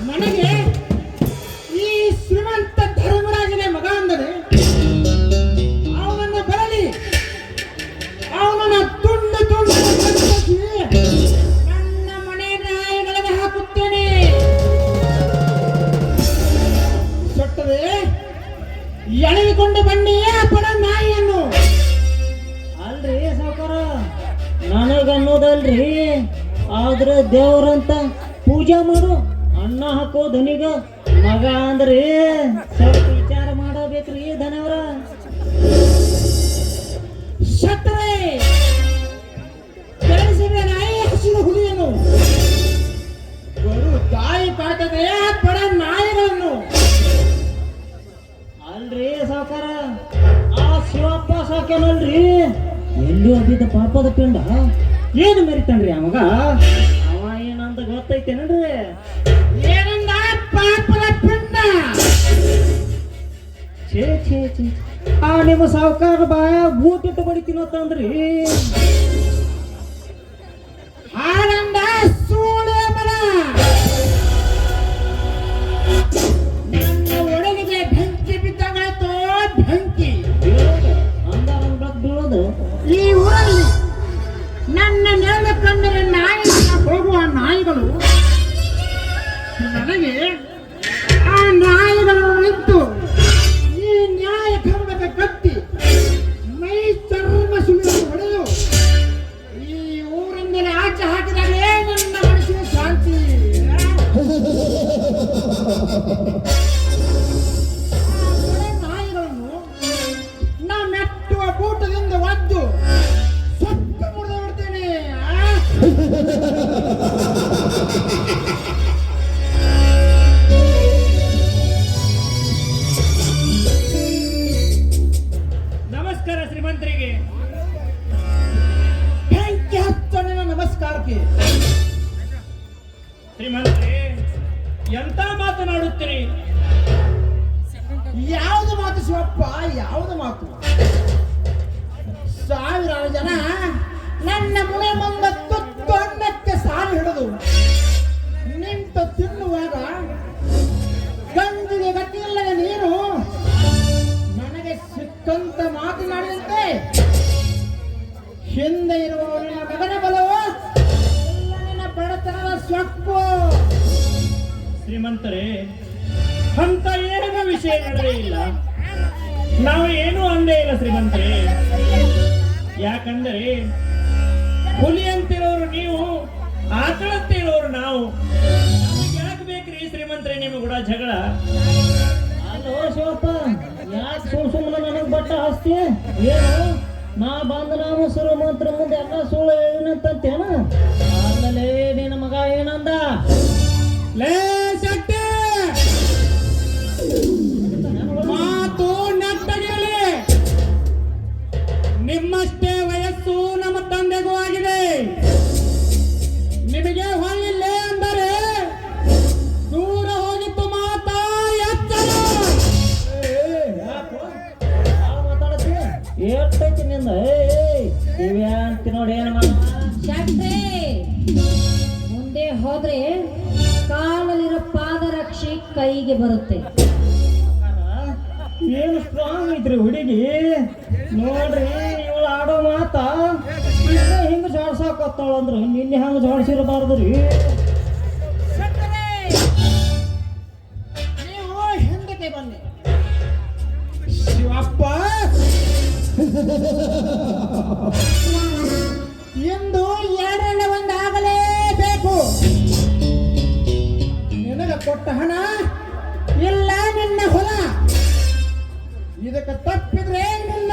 ನನಗೆ ಈ ಶ್ರೀಮಂತ ಧರ್ಮರಾಜನ ಮಗ ಅಂದರೆ ಅವನನ್ನು ಬರಲಿ, ಅವನನ್ನು ತುಂಡು ತುಂಡು ಕತ್ತರಿಸಿ ನನ್ನ ಮನೆ ನಾಯಿಗಳಿಗೆ ಹಾಕುತ್ತೇನೆ. ಸೊಟ್ಟದೆ ಎಳೆದುಕೊಂಡು ಬನ್ನಿಯೇ ಪಡ ನಾಯಿಯನ್ನು. ಅಲ್ರಿ ಸಾವುಕಾರ, ನನಗನ್ನೋದಲ್ರಿ, ಆದ್ರೆ ದೇವ್ರಂತ ಪೂಜೆ ಮಾಡು ಅನ್ನ ಹಾಕೋ ಧನಿಗ ಮಗ ಅಂದ್ರಿ ಸ್ವಲ್ಪ ವಿಚಾರ ಮಾಡಬೇಕ್ರಿ ಧನವ್ರ. ಶತ್ರೆ ಬೆಳೆಸಿದ ನಾಯಿ ಹಸಿದ ಹುಲಿಯನ್ನು, ಬರು ತಾಯಿ ಕಾಟದೆ ಪಡ ನಾಯಿಗಳನ್ನು. ಅಲ್ರಿ ಸಾವುಕಾರ, ಆ ಶಿವಪ್ಪ ಸಾಕ್ಯಾನಲ್ರಿ, ಎಲ್ಲಿ ಹೋಗಿದ್ದ ಪಾಪದ ಪಿಂಡ ಏನು ಮೆರಿತಾನ್ರಿ ಆ ಮಗ. ಅವ ಏನಂತ ಗೊತ್ತೈತೇನ್ರಿ? ಏನಂದ ಪಾಪದ ಪಿಂಡ? ಛೇ ಛೇ ಛೇ, ಆ ನಿಮ್ಮ ಸಾವುಕಾರ ಬಾಯ ಬೂಟಿಟ್ಟು ಬಡಿತೀನೋ ತಂದ್ರಿ. ಆನಂದ ಸೂಳೆ ಮನ ನನ್ನ ಒಳಗಿಗೆ ಬೆಂಕಿ ಬಿದ್ದಾಗಾಯ್ತು. ಬೆಂಕಿ ಬೀಳೋದು ಈ ಊರಲ್ಲಿ ನನ್ನ ನೆರಳು ಕಂಡರೆ ನಾಯಿ ಹೋಗುವ ನಾಯಿಗಳು, ನನಗೆ ಆ ನಾಯಿಗಳು ನಿಂತು ಈ ನ್ಯಾಯ ಕಂಬದ ಕತ್ತಿ ಮೈ ಚರ್ಮ ಸುಳಿದು ಹೊಡೆದು ಈ ಊರಿಂದಲೇ ಆಚೆ ಹಾಕಿದಾಗಲೇ ನನ್ನ ಮನಸ್ಸಿನ ಶಾಂತಿ. ನಾಯಿಗಳನ್ನು ನಾ ಮೆಟ್ಟುವ ಕೂಟದಿಂದ ಒದ್ದು ಸೊತ್ತು ಮುರಿದು ಬಿಡ್ತೇನೆ. ನಮಸ್ಕಾರ ಶ್ರೀಮಂತರಿಗೆ. ಬೆಂಕಿ ಹಚ್ಚನಿನ ನಮಸ್ಕಾರಕ್ಕೆ. ಶ್ರೀಮಂತರೇ, ಎಂತ ಮಾತನಾಡುತ್ತೀರಿ? ಯಾವುದು ಮಾತು ಶಿವಪ್ಪ, ಯಾವುದು ಮಾತು? ಸಾವಿರಾರು ಜನ ನನ್ನ ಮುನೆ ಮುಂದೆ ತುತ್ತು ಅನ್ನಕ್ಕೆ ಸಾಲು ಹಿಡಿದು ನಿಂತು ತಿನ್ನುವಾಗ ಗಂಜಿಗೆ ಗಟ್ಟಿಯಿಲ್ಲದ ನೀರು ನನಗೆ ಸಿಕ್ಕಂತ ಮಾತನಾಡಿದಂತೆ ಹಿಂದೆ ಇರುವ ನಿನ್ನ ಮಗನ ಬಲವೋ ಇಲ್ಲ ನಿನ್ನ ಬಡತನದ ಸ್ವಪ್ಪು? ಶ್ರೀಮಂತರೇ, ಅಂತ ಏನೋ ವಿಷಯ ನಡೆದೇ ಇಲ್ಲ, ನಾವು ಏನೂ ಅಂದೇ ಇಲ್ಲ ಶ್ರೀಮಂತರೇ. ಯಾಕಂದರೆ ಹುಲಿ ಅಂತಿರೋರು ನೀವು, ಆಕಳಂತಿರೋರು ನಾವು. ನಮಗೆ ಯಾಕೆ ಬೇಕ್ರಿ ಶ್ರೀಮಂತರೇ ನಿಮಗೆ ಕೂಡ ಜಗಳ? ಅಲ್ಲೋ ಶಿವಪ್ಪ, ಯಾಕೆ ಸುಮ್ಮನೆ ನನಗೆ ಬಟ್ಟ ಹಸ್ತಿ? ಏನು ನಾ ಬಂದ ನಾವು ಶ್ರೀಮಂತರ ಮುಂದೆ ಎಲ್ಲ ಸುಳ್ಳು ಏನಂತೇನ? ಅಲ್ಲಲೇ ನಿನ್ನ ಮಗ ಏನಂದ? ಲೇ ಶಕ್ತಿ, ಮಾತು ನೆಟ್ಟಗಿರಲಿ. ನಿಮ್ಮಷ್ಟೇ ವಯಸ್ಸು ನಮ್ಮ ತಂದೆಗೂ ಆಗಿದೆ. ನಿಮಗೆ ಹೊಳ್ಳಿಲ್ಲ ಅಂದರೆ ದೂರ ಹೋಗಿತ್ತು ಮಾತಾ ಎಚ್ಚರ. ಏಟೈತಿ ನಿಂದ? ಇವ್ಯ ಅಂತ ನೋಡಿ ಏನು ಮಾಡ. ಶಕ್ತಿ ಮುಂದೆ ಹೋದ್ರೆ ಕಾಲಲ್ಲಿರೋ ಪಾದರಕ್ಷೆ ಕೈಗೆ ಬರುತ್ತೆ. ಏನು ಸ್ಟ್ರಾಂಗ್ ಐತ್ರಿ ಹುಡುಗಿ ನೋಡ್ರಿ. ಇವಳು ಆಡೋ ಮಾತ ಹಿಂಗ ಜಾಡ್ಸಾಕತ್ತಾಳ ಅಂದ್ರ ನಿನ್ನೆ ಹಂಗ ಜಾಡ್ಸಿರಬಾರ್ದ್ರಿ. ನೀವು ಹಿಂದಕ್ಕೆ ಬನ್ನಿ ಶಿವಪ್ಪ. ಎಂದು ಎರಡನೇ ಒಂದಾಗಲೇಬೇಕು. ನಿನಗೆ ಕೊಟ್ಟ ಹಣ ಇಲ್ಲ ನಿನ್ನ ಹೊಲ, ಇದಕ್ಕೆ ತಪ್ಪಿದ್ರೆ ನಿನ್ನ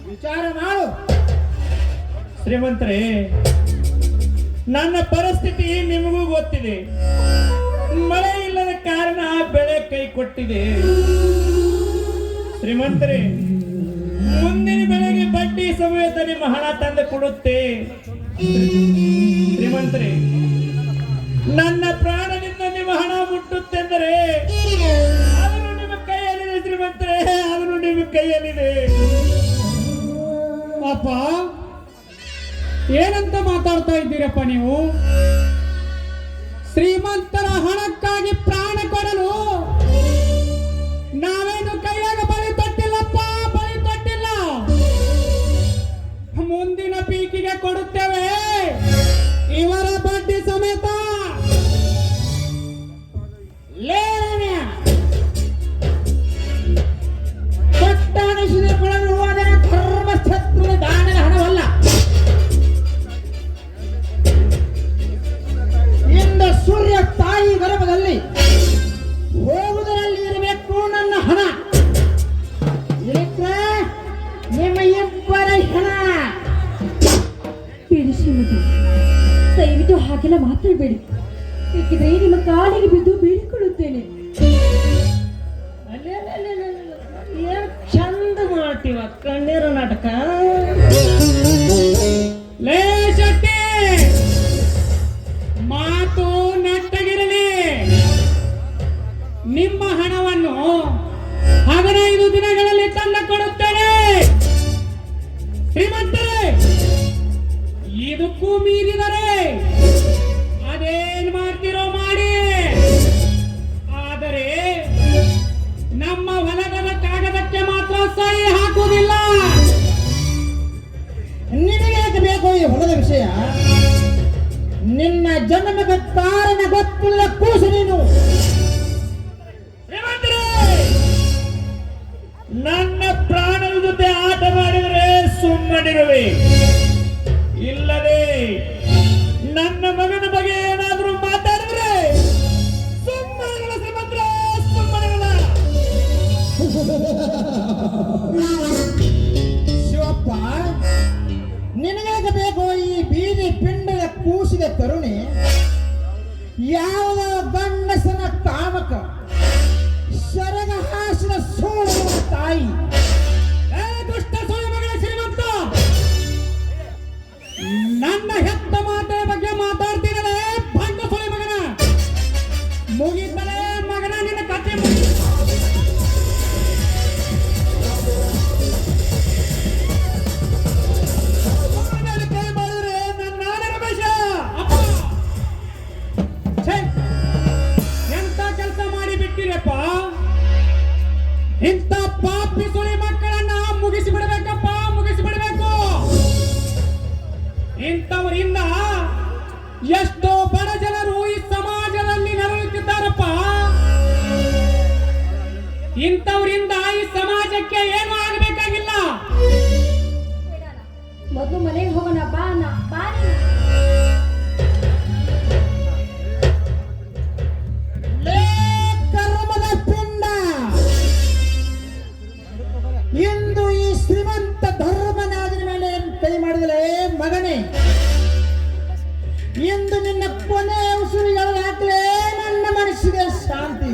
ವಿಚಾರ ಮಾಡು. ಶ್ರೀಮಂತರೇ, ನನ್ನ ಪರಿಸ್ಥಿತಿ ನಿಮಗೂ ಗೊತ್ತಿದೆ. ಮಳೆ ಇಲ್ಲದ ಕಾರಣ ಬೆಳೆ ಕೈ ಕೊಟ್ಟಿದೆ. ಶ್ರೀಮಂತರೇ, ಮುಂದಿನ ಬೆಳೆಗೆ ಬಡ್ಡಿ ಸಮೇತ ನಿಮ್ಮ ಹಣ ತಂದು ಕೊಡುತ್ತೆ. ಶ್ರೀಮಂತರೇ, ನನ್ನ ಪ್ರಾಣದಿಂದ ನಿಮ್ಮ ಹಣ ಮುಟ್ಟುತ್ತೆಂದರೆ ಅದನ್ನು ನಿಮ್ಮ ಕೈಯಲ್ಲಿದೆ. ಶ್ರೀಮಂತರೇ, ಅದನ್ನು ನಿಮ್ಮ ಕೈಯಲ್ಲಿದೆ. ಅಪ್ಪ, ಏನಂತ ಮಾತಾಡ್ತಾ ಇದ್ದೀರಪ್ಪ ನೀವು? ಶ್ರೀಮಂತರ ಹಣಕ್ಕಾಗಿ ಪ್ರಾಣ ಕೊಡಲು ನಾವೇನು ಕೈಯಾಗ ಬಲಿ ತೊಟ್ಟಿಲ್ಲಪ್ಪ, ಬಲಿ ತೊಟ್ಟಿಲ್ಲ. ಮುಂದಿನ ಪೀಕಿಗೆ ಕೊಡುತ್ತೇವೆ, ಇವರ ಬಡ್ಡಿ ಸಮೇತ. ಕೊಟ್ಟಾಣಿಸಿಕೊಳ್ಳಲು ಅದರ ಧರ್ಮಶತ್ರುವಿನ ದಾನದ ಹಣವಲ್ಲ. ಇಂದ ಸೂರ್ಯ ತಾಯಿ ಗರ್ಭದಲ್ಲಿ ಹೋಗುವುದರಲ್ಲಿ ಇರಬೇಕು ನನ್ನ ಹಣ. ಇದಕ್ಕೆ ನಿಮ್ಮ ಇಬ್ಬರ ಹಣ. ಬೇಡಿ ಶ್ರೀಮತಿ, ದಯವಿಟ್ಟು ಹಾಗೆಲ್ಲ ಮಾತಾಡಬೇಡಿ. ಏಕೆಂದರೆ ನಿಮ್ಮ ಕಾಲಿಗೆ ಬಿದ್ದು ಬೇಡಿಕೊಳ್ಳುತ್ತೇನೆ. ಏನ್ ಚಂದ ಮಾಡ್ತೀವ ಕಣ್ಣೀರ ನಾಟಕ. ಲೇ ಶೆಟ್ಟಿ, ಮಾತು ನೆಟ್ಟಗಿರಲಿ. ನಿಮ್ಮ ಹಣವನ್ನು 15 ದಿನಗಳಲ್ಲಿ ತಂದು ಕೊಡುತ್ತೇನೆ. ಶ್ರೀಮಂತರೇ, ಇದಕ್ಕೂ ಮೀರಿದರೆ ಅದೇನ್ ಮಾಡ್ತಿರೋ ಮಾಡಿ. ಆದರೆ ನಮ್ಮ ಹೊಲದ ಕಾಗದಕ್ಕೆ ಮಾತ್ರ ಸಹಿ ಹಾಕುವುದಿಲ್ಲ. ನಿನಗೆ ಬೇಕು ಈ ಹೊಲದ ವಿಷಯ? ನಿನ್ನ ಜನ್ಮದ ಕಾರಣ ಗೊತ್ತಿಲ್ಲ ಕೂಸು ನೀನು. ನನ್ನ ಪ್ರಾಣದ ಜೊತೆ ಆಟ ಮಾಡಿದರೆ ಸುಮ್ಮನಿರುವೆ, ಇಲ್ಲದೆ ನನ್ನ ಮಗನ ಬಗ್ಗೆ ಏನಾದರೂ ಮಾತಾಡಿದ್ರೆ ಸುಮ್ಮನಿರಲ್ಲ. ಶ್ರೀಮಂತರ ಸುಮ್ಮನಿರಲ್ಲ. ಶಿವಪ್ಪ, ನಿನಗೆ ಬೇಕು ಈ ಬೀದಿ ಪಿಂಡದ ಕೂಸಿದ ಕರುಣೆ? ಯಾವ ಗಂಡಸನ ಕಾಮಕ ಸರಗ ಹಾಸಿದ ಸೋಳುವ ತಾಯಿ. ದುಷ್ಟ ಮಗಳ ಶ್ರೀಮಂತ, ನನ್ನ ಹೆತ್ತ ಮಾತೆಯ ಬಗ್ಗೆ ಮಾತಾಡ್ತೀನಲ್ಲ ಭಂಡ ಸೊಳೆ ಮಗನ. ಮುಗಿತಲೇ ಮಗನ ನಿನ್ನ ಕಥೆ. ಕೈ ಮಾಡಿದ್ರೆ ನನ್ನ ರಮೇಶ. ಎಂತ ಕೆಲಸ ಮಾಡಿ ಬಿಟ್ಟಿರಪ್ಪ. ಇಂಥ ಪಾಪಿ ಸುಳಿ ಮಕ್ಕಳನ್ನ ಮುಗಿಸಿ ಬಿಡಬೇಕಪ್ಪ, ಮುಗಿಸಿ ಬಿಡಬೇಕು. ಇಂಥವರಿಂದ ಎಷ್ಟೋ ಬಡ ಜನರು ಈ ಸಮಾಜದಲ್ಲಿ ನರಳುತ್ತಿದ್ದಾರಪ್ಪ. ಇಂಥವರಿಂದ ಈ ಸಮಾಜಕ್ಕೆ ಏನು ಆಗಬೇಕಾಗಿಲ್ಲ. ಮೊದಲು ಮನೆಗೆ ಹೋಗೋಣ ಬಾ ಅಣ್ಣ, ಬಾ ನೀನು. ಲೇ ಕರ್ಮದ ಪಿಂಡ, ಇಂದು ಈ ಶ್ರೀಮಂತ ಧರ್ಮನಾದಿನ ಮೇಲೆ ಕೈ ಮಾಡಿದಲೇ ಮಗನೇ. ಇಂದು ನಿನ್ನ ಕೊನೆ ಉಸಿರು ಹಾಕಲೇ ನನ್ನ ಮನಸ್ಸಿಗೆ ಶಾಂತಿ.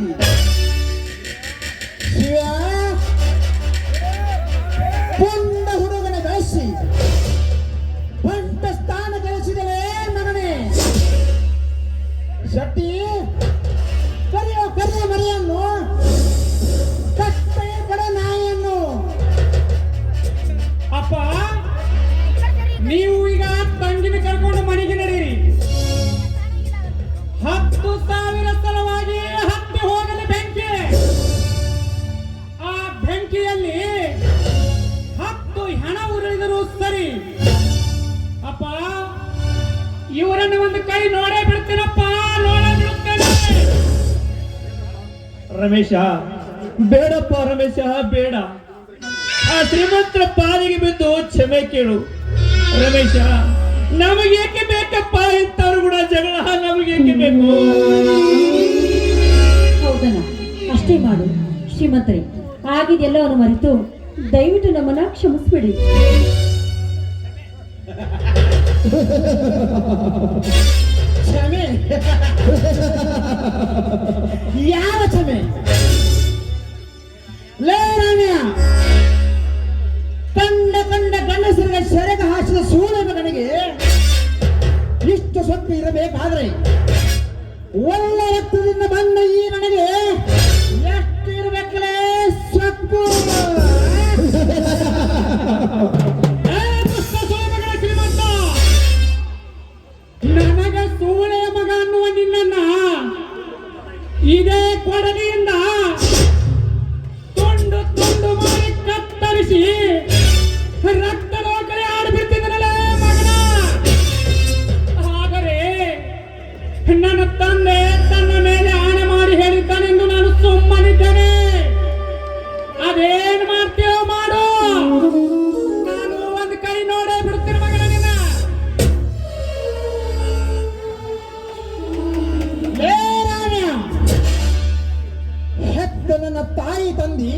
ಶಿವ, ಪುಂಡ ಹುಡುಗನ ಬೆಳೆಸಿ ಬಂಟ ಸ್ಥಾನ ಗಳಿಸಿದಲೇ ಮಗನೇ. ಶೆಟ್ಟಿ, ಕರೆಯೋ ಮರಿಯನ್ನು, ಕಟ್ಟೆಯ ಕಡೆ ನಾಯಿಯನ್ನು. ಅಪ್ಪ, ನೀವು ಈಗ ತಂಗಿನ ಕರ್ಕೊಂಡು ಮನೆಗೆ ನಡೀರಿ. 10,000 ಸಲವಾಗಿ ಹತ್ತಿ ಹೋಗಲಿ ಬೆಂಕಿ. ಆ ಬೆಂಕಿಯಲ್ಲಿ 10 ಹೆಣ ಉರುಳಿದರೂ ಸರಿ. ಅಪ್ಪ, ಇವರನ್ನು ಒಂದು ಕೈ ನೋಡೇ ಬಿಡ್ತೀನಪ್ಪ, ನೋಡೇ ಬಿಡುತ್ತೇನೆ. ರಮೇಶ, ಬೇಡಪ್ಪ ರಮೇಶ, ಬೇಡ. ಆ ಶ್ರೀಮಂತರ ಪಾಲಿಗೆ ಬಿದ್ದು ಕ್ಷಮೆ ಕೇಳು ರಮೇಶ. ನಮಗೇಕೆ ಬೇಕಪ್ಪ ಇಂಥವ್ರು ಕೂಡ ಜಗಳ? ನಮಗೇಕೆ ಬೇಕು? ಹೌದಲ್ಲ, ಅಷ್ಟೇ ಮಾಡು ಶ್ರೀಮಂತರೇ. ಆಗಿದೆಲ್ಲವನ್ನು ಮರೆತು ದಯವಿಟ್ಟು ನಮ್ಮನ್ನ ಕ್ಷಮಿಸ್ಬಿಡಿ. ಕ್ಷಮೆ? ಯಾವ ಕ್ಷಮೆ? ಲೇ ರಾಮ್ಯ, ಕಂಡ ಗಂಡಸರಿಗೆ ಸೆರಗ ಹಾಸಿದ ಸೂಳೆ ಮಗನಿಗೆ ಇಷ್ಟು ಸೊತ್ತು ಇರಬೇಕಾದ್ರೆ ಒಳ್ಳೆ ರಕ್ತದಿಂದ ಬಂದ ಈ ನನಗೆ ಎಷ್ಟು ಇರಬೇಕಲೇ ಸೊಕ್ಕು? ಶ್ರೀಮಂತ, ಸೂಳೆಯ ಮಗ ಅನ್ನುವ ನಿನ್ನನ್ನ ಇದೇ ಕೊಡಲಿಯಿಂದ ತುಂಡು ತುಂಡು ಮಾಡಿ ಕತ್ತರಿಸಿ ರಕ್ತದ ಕಡೆ ಆಡ್ಬಿಡ್ತಿದ್ದನಲ್ಲ ಮಗನ. ಆದರೆ ನನ್ನ ತಂದೆ ತನ್ನ ಮೇಲೆ ಆಣೆ ಮಾಡಿ ಹೇಳಿದ್ದಾನೆಂದು ನಾನು ಸುಮ್ಮನಿದ್ದೇನೆ. ಅದೇನ್ ಮಾಡ್ತೀವೋ ಮಾಡು, ನಾನು ಒಂದು ಕೈ ನೋಡೇ ಬಿಡುತ್ತೇನೆ ಮಗನ ನಿನ್ನ. ಲೇ ರಾಮ್ಯ, ಹೆತ್ತ ನನ್ನ ತಾಯಿ ತಂದಿ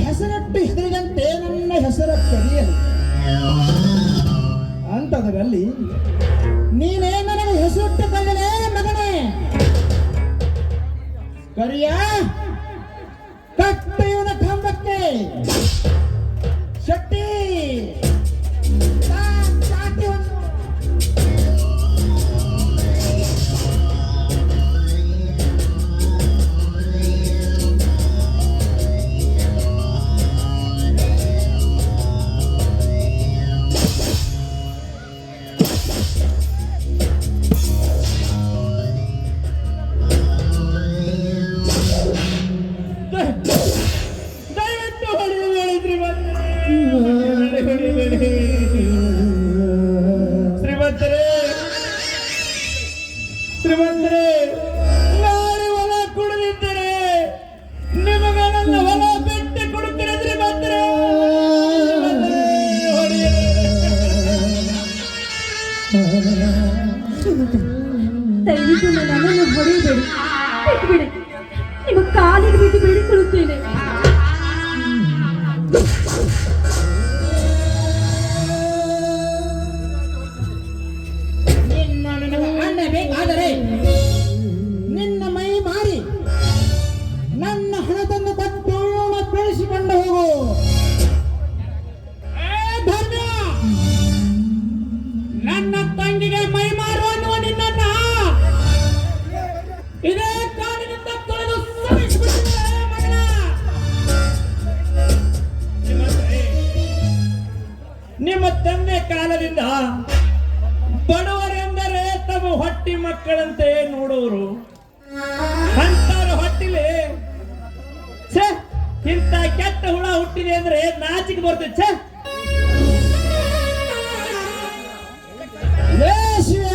ಹೆಸರಟ್ಟು ಹೆದರಿದಂತೆ ನನ್ನ ಹೆಸರ ಕರೆಯಲು ಅಂತದರಲ್ಲಿ ನೀನೇ ನನಗೆ ಹೆಸರಿಟ್ಟು ಕರೆಯಲೇ ಮಗನೇ. ಕರಿಯ ಕಟ್ಟು ಇವನ ಕಂಬಕ್ಕೆ ಶೆಟ್ಟಿ ಚಾಟಿ ಒಂದು ದಯವಿಟ್ಟು ಹೊಡೆಯಬೇಡಿ ಶ್ರೀಮಂತರೇ, ಶ್ರೀಮಂತರೇ, ನಾಳೆ ಹೊಲ ಕೊಡದಿದ್ದರೆ ನಿಮಗೆ ನನ್ನ ಹೊಲ ಬಿಟ್ಟು ಕೊಡುತ್ತೀರ ಶ್ರೀಮಂತರೇ. ದಯವಿಟ್ಟು ನನ್ನನ್ನು ಹೊಡೆಯಬೇಡಿ, ಬಿಟ್ಟುಬಿಡಿ. ನಿಮ್ಮ ಕಾಲಿಗೆ ಬಿದ್ದು ಬೇಡಿಕೊಳ್ಳುತ್ತೇನೆ. ನಿನ್ನ ನನಗೆ ಅಣ್ಣ ಬೇಕಾದರೆ ನಿನ್ನ ಮೈ ಮಾರಿ ನನ್ನ ಹಣವನ್ನು ಕೊಟ್ಟು ಬೆಳೆಸಿಕೊಂಡು ಹೋಗು. ಧರ್ಮ, ನನ್ನ ತಂಗಿಗೆ ಮೈ ಮಾರು ಅನ್ನುವ ನಿನ್ನನ್ನ ಇದೇ ಕಾಲಿನಿಂದ ತೊಳೆದು ಸರಿಸಿಬಿಡುತ್ತೇನೆ ಮಗನ. ನಿಮ್ಮ ತಂದೆ ಕಾಲದಿಂದ ಬಡವರೆಂದರೆ ತಮ್ಮ ಹೊಟ್ಟಿ ಮಕ್ಕಳಂತೆ ನೋಡುವರು. ಅಂತರ ಹೊಟ್ಟಿಲಿ ಛೇ ಇಂಥ ಕೆಟ್ಟ ಹುಳ ಹುಟ್ಟಿದೆ ಅಂದ್ರೆ ನಾಚಿಕೆ ಬರ್ತದೆ. ಛೇ, ಲೇ ಶಿವ,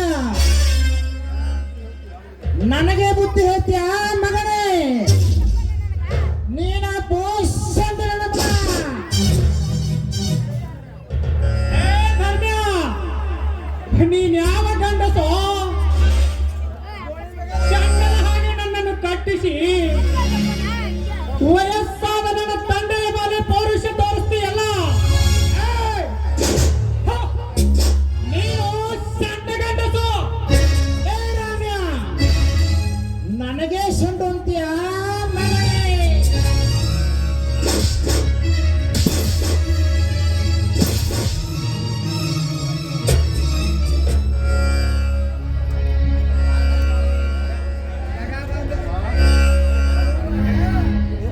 ನನಗೆ ಬುದ್ಧಿ ಹೇಳ್ತೀಯ ಮಗನೇ? ನೀನ ಪೋಷಂತ ಮಗ. ಧರ್ಮ, ನೀನ್ ಯಾವ ಗಂಡಸೋ ಚಂಡನ ಹಾಗೆ ನನ್ನನ್ನು ಕಟ್ಟಿಸಿ ವಯಸ್ಸಾದ ನನ್ನ ತಂದೆಯ ಮೇಲೆ ಪೌರುಷ ತೋರಿಸ್ತೀಯಲ್ಲ. ನೀನು ಚಂಡ ಗಂಡಸು. ಏ ರಾಮ್ಯ, ನನಗೆ ಸಂಡು ಅಂತೀಯ ಮಗನೇ?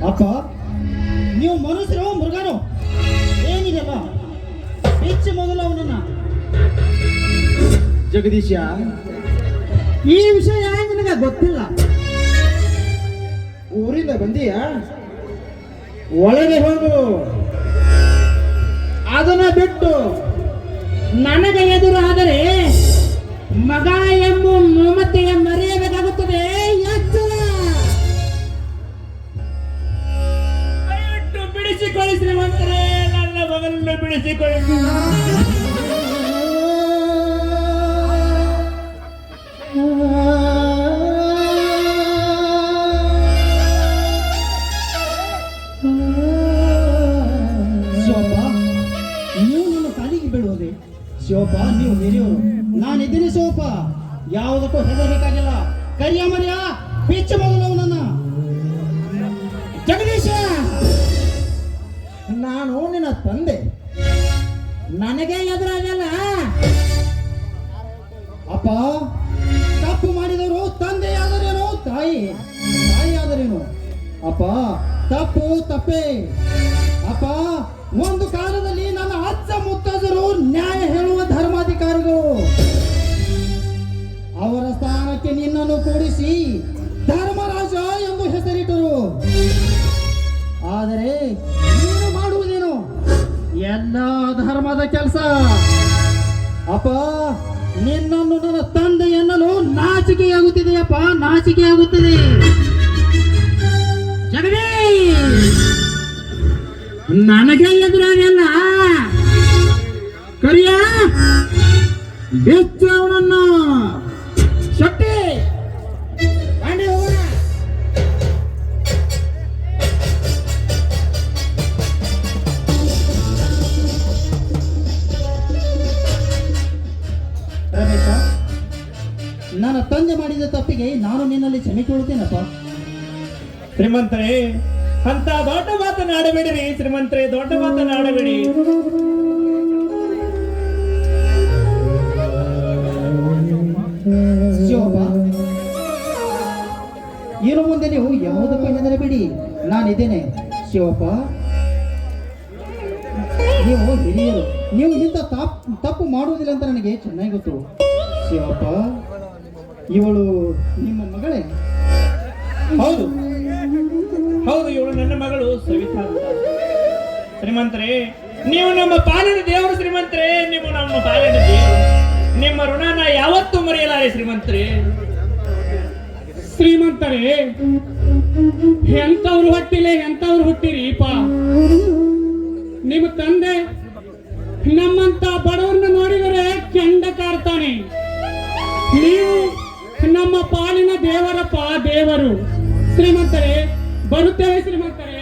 ಅಪ್ಪ, ನೀವು ಮನುಷ್ಯರು ಮೃಗನು ಏನಿದೆಲ್ಲ ಹೆಚ್ಚು ಮೊದಲು ಅವನನ್ನ. ಜಗದೀಶ, ಈ ವಿಷಯ ನಿನಗೆ ಗೊತ್ತಿಲ್ಲ. ಊರಿಂದ ಬಂದೀಯ, ಒಳಗೆ ಹೋಗು. ಅದನ್ನ ಬಿಟ್ಟು ನನಗೆ ಎದುರಾದರೆ ಮಗ ಎಂಬ ಮಮತೆಯ ಮರೆಯಬೇಕಾಗುತ್ತದೆ. ಎಚ್ಚರ. ದಯವಿಟ್ಟು ಬಿಡಿಸಿಕೊಳ್ಳಿ ಶ್ರೀಮಂತರೇ, ನನ್ನ ಮಗನನ್ನು ಬಿಡಿಸಿಕೊಳ್ಳಿ. ಶಿವಪ್ಪ, ನೀವು ನನ್ನ ಕಾಲಿಗೆ ಬೀಳುವುದೇ? ಶಿವಪ್ಪ, ನೀವು ಹಿರಿಯವರು, ನಾನಿದ್ದೀನಿ ಶಿವಪ್ಪ. ಯಾವುದಕ್ಕೂ ಹೆದರಬೇಕಾಗಿಲ್ಲ. ಕರಿಯ ಮರಿಯ ಬಿಚ್ಚು ಮೊದಲು ನನ್ನ. ಜಗದೀಶ, ನಾನು ನಿನ್ನ ತಂದೆ, ನನಗೆ ಎದುರಾಗಲ್ಲ. ಅಪ್ಪ, ತಪ್ಪು ಮಾಡಿದವರು ತಂದೆಯಾದರೇನು, ತಾಯಿಯಾದರೇನು? ಅಪ್ಪ, ತಪ್ಪು ತಪ್ಪೇ. ಅಪ್ಪ, ಒಂದು ಕಾಲದಲ್ಲಿ ನನ್ನ ಅಜ್ಜ ಮುತ್ತಜ್ಜರು ನ್ಯಾಯ ಹೇಳುವ ಧರ್ಮಾಧಿಕಾರಿಗಳು. ಅವರ ನಿನ್ನನ್ನು ಕೂಡಿಸಿ ಧರ್ಮರಾಜ ಎಂದು ಹೆಸರಿಟ್ಟರು. ಆದರೆ ನೀನು ಮಾಡುವುದೇನು? ಎಲ್ಲ ಧರ್ಮದ ಕೆಲಸ. ಅಪ್ಪ, ನಿನ್ನನ್ನು ನನ್ನ ತಂದೆ ಎನ್ನಲು ನಾಚಿಕೆಯಾಗುತ್ತಿದೆಯಪ್ಪ, ನಾಚಿಕೆಯಾಗುತ್ತದೆ. ಜಗದೇ ನನಗೆ ಎದುರಾಗೆಲ್ಲ ಕರಿಯ ಬೆಚ್ಚ ಅವನನ್ನು ಶಕ್ತಿ ಬಾಂಡೆ ಹೋಗೋಣ. ರಮೇಶ, ನನ್ನ ತಂದೆ ಮಾಡಿದ ತಪ್ಪಿಗೆ ನಾನು ನಿನ್ನಲ್ಲಿ ಕ್ಷಮೆ ಕೇಳುತ್ತೇನಪ್ಪ. ಶ್ರೀಮಂತರೇ, ಅಂತ ದೊಡ್ಡ ಮಾತನಾಡಬೇಡಿರಿ ಶ್ರೀಮಂತರೇ, ದೊಡ್ಡ ಮಾತನಾಡಬೇಡಿ. ಶಿವಪ್ಪ, ಇನ್ನು ಮುಂದೆ ನೀವು ಯಾವುದಕ್ಕೂ ಹೆದರಬೇಡಿ, ನಾನಿದ್ದೇನೆ. ಶಿವಪ್ಪ, ನೀವು ಹಿರಿಯರು, ನೀವು ಇಂಥ ತಪ್ಪು ಮಾಡುವುದಿಲ್ಲ ಅಂತ ನನಗೆ ಚೆನ್ನಾಗಿ ಗೊತ್ತು. ಶಿವಪ್ಪ, ಇವಳು ನಿಮ್ಮ ಮಗಳೇ? ಹೌದು ಹೌದು, ಇವಳು ನನ್ನ ಮಗಳು ಸವಿತಾ ಅಂತ. ಶ್ರೀಮಂತರೇ, ನೀವು ನಮ್ಮ ಪಾಲಿನ ದೇವರು ಶ್ರೀಮಂತರೇ, ನೀವು ನಮ್ಮ ಪಾಲಿನ ದೇವರು. ನಿಮ್ಮ ಋಣನ ಯಾವತ್ತೂ ಮರೆಯಲಾರೆ ಶ್ರೀಮಂತರೇ. ಶ್ರೀಮಂತರೇ, ಎಂತವ್ರು ಹುಟ್ಟಿಲೆ ಎಂತವ್ರು ಹುಟ್ಟಿರೀಪ. ನಿಮ್ಮ ತಂದೆ ನಮ್ಮಂತ ಬಡವರನ್ನ ನೋಡಿದರೆ ಕೆಂಡ ಕಾರ್ತಾನೆ. ನೀವು ನಮ್ಮ ಪಾಲಿನ ದೇವರಪ್ಪ, ದೇವರು. ಶ್ರೀಮಂತರೇ, ಬರುತ್ತೇವೆ ಶ್ರೀಮಂತರೇ.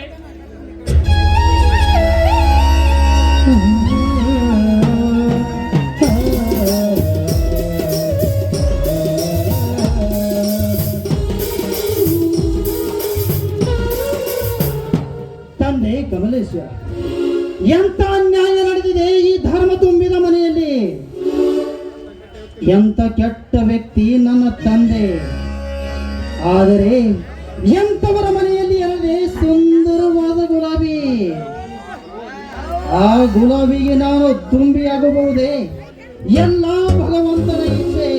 ತಂದೆ ಕಮಲೇಶ್ವರ, ಎಂತ ಅನ್ಯಾಯ ನಡೆದಿದೆ ಈ ಧರ್ಮ ತುಂಬಿದ ಮನೆಯಲ್ಲಿ. ಎಂತ ಕೆಟ್ಟ ವ್ಯಕ್ತಿ ನನ್ನ ತಂದೆ. ಆದರೆ ಎಂತವರ ಮನೆಯಲ್ಲಿ ಎರಡೇ ಸುಂದರವಾದ ಗುಲಾಬಿ. ಆ ಗುಲಾಬಿಗೆ ನಾನು ತುಂಬಿಯಾಗಬಹುದೇ? ಎಲ್ಲ ಭಗವಂತನ ಇಚ್ಛೆ.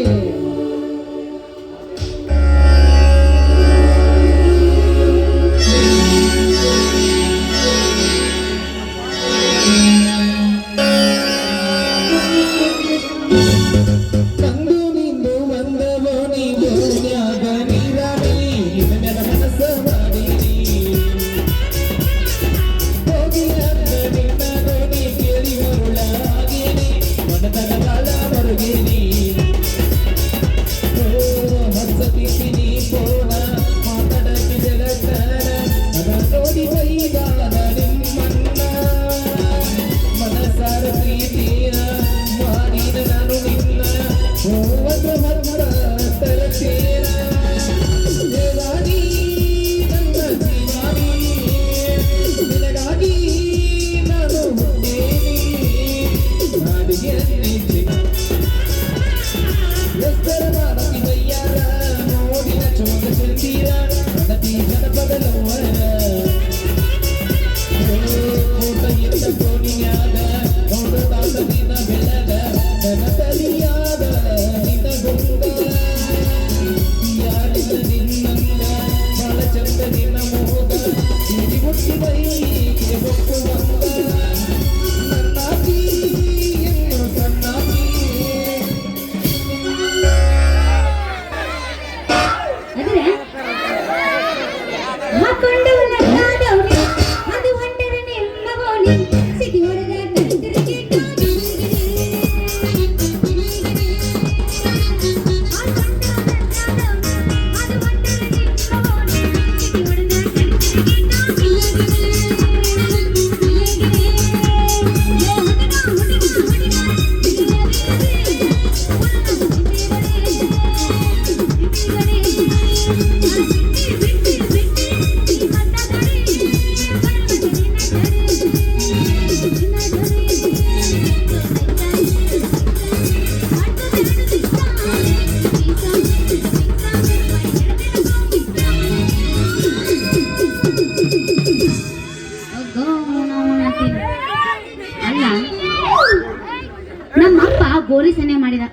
ಗೋರಿ ಸನೆ ಮಾಡಿದ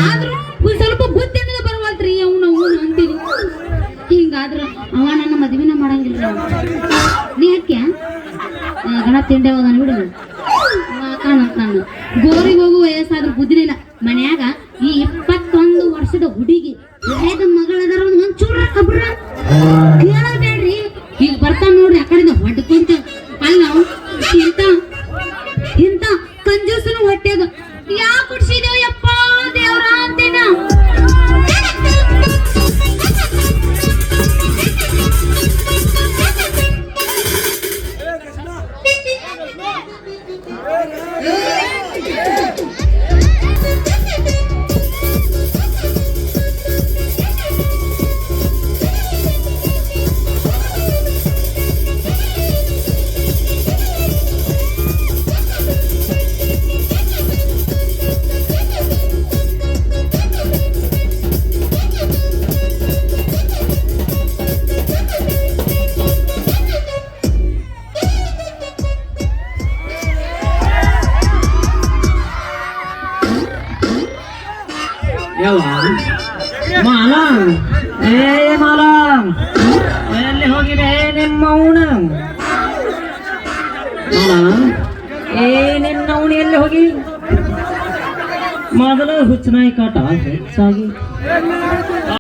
ಆದ್ರೂ ಒಂದ್ ಸ್ವಲ್ಪ ಬುದ್ಧಿ ಅನ್ನೋದು ಬರವಲ್ತ್ರಿ ಅವನು ಆದ್ರೂ ಅವ ನನ್ನ ಮದ್ವಿನ ಮಾಡಂಗಿಲ್ಲ ನೀ ಯಾಕೆ ಗಣ ತಿಂಡೆ ಹೋದ ಬಿಡು ನಾನು ಗೋರಿಗೆ ಹೋಗು ವಯಸ್ಸಾದ್ರೂ ಬುದ್ಧಿನಿಲ್ಲ ಮನ್ಯಾಗ ಈ 21 ವರ್ಷದ ಹುಡುಗಿ ಹೇಗ ಮಗಳದಾರ ಒಂಚೂರ ಕಬ್ರ ಕೇಳೋದ್ ಬೇಡ್ರಿ ಈಗ ಬರ್ತಾನ ನೋಡ್ರಿ ಆ ಕಡೆಯಿಂದ ಹೊಡ್ಕೊಂತ ಅಲ್ಲ ಇಂತ ಕಂಜೂಸನ ಹೊಟ್ಟೆಗ ಯಾಕೆ ಕುಡ್ಸಿದೇವ್ ಯಪ್ಪ ದೇವ್ರ ಅಂತೀನ ಮಾಲ ಮಾಲ ಎಲ್ಲಿ ಹೋಗಿದೆ ನಿಮ್ಮ ಅವನ ನಿನ್ನ ಅವನು ಎಲ್ಲಿ ಹೋಗಿ ಮೊದಲು ಹುಚ್ಚನಾಯಿ ಕಾಟ ಹೆಚ್ಚಾಗಿ